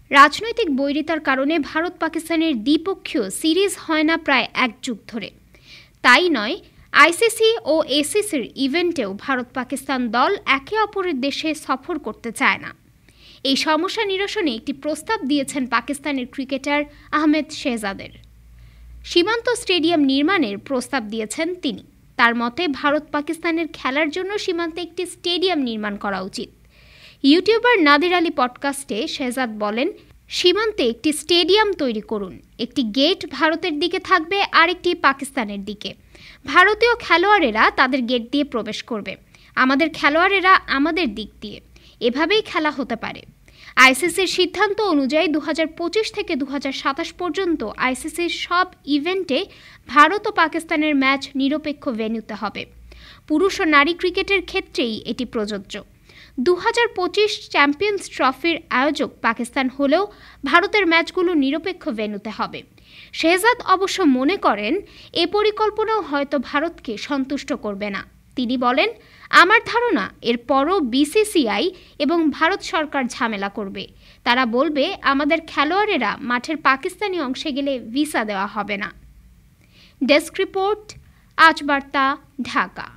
রাজনৈতিক বৈরিতার কারণে ভারত পাকিস্তানের দ্বিপক্ষীয় সিরিজ হয় না প্রায় এক যুগ ধরে। তাই নয়, আইসিসি ও এসিসির ইভেন্টেও ভারত পাকিস্তান দল একে অপরের দেশে সফর করতে চায় না। এই সমস্যা নিরসনে একটি প্রস্তাব দিয়েছেন পাকিস্তানের ক্রিকেটার আহমেদ শেহজাদের। সীমান্ত স্টেডিয়াম নির্মাণের প্রস্তাব দিয়েছেন তিনি। তার মতে ভারত পাকিস্তানের খেলার জন্য সীমান্তে একটি স্টেডিয়াম নির্মাণ করা উচিত। ইউটিউবার নাদির আলী পডকাস্টে শেহজাদ বলেন, সীমান্তে একটি স্টেডিয়াম তৈরি করুন। একটি গেট ভারতের দিকে থাকবে আর একটি পাকিস্তানের দিকে। ভারতীয় খেলোয়াড়েরা তাদের গেট দিয়ে প্রবেশ করবে, আমাদের খেলোয়াড়েরা আমাদের দিক দিয়ে। এভাবেই খেলা হতে পারে। আইসিসির সিদ্ধান্ত অনুযায়ী 2025 থেকে 2027 পর্যন্ত আইসিসির সব ইভেন্টে ভারত ও পাকিস্তানের ম্যাচ নিরপেক্ষ ভেন্যুতে হবে। পুরুষ ও নারী ক্রিকেটের ক্ষেত্রেই এটি প্রযোজ্য। 2025 চ্যাম্পিয়ন্স ট্রফির আয়োজক পাকিস্তান হলেও ভারতের ম্যাচগুলো নিরপেক্ষ ভেন্যুতে হবে। শেহজাদ অবশ্য মনে করেন, এ পরিকল্পনাও হয়তো ভারতকে সন্তুষ্ট করবে না। তিনি বলেন, আমার ধারণা এরপরও বিসিসিআই এবং ভারত সরকার ঝামেলা করবে। তারা বলবে, আমাদের খেলোয়াড়েরা মাঠের পাকিস্তানি অংশে গেলে ভিসা দেওয়া হবে না। ডেস্ক রিপোর্ট, আজ বার্তা, ঢাকা।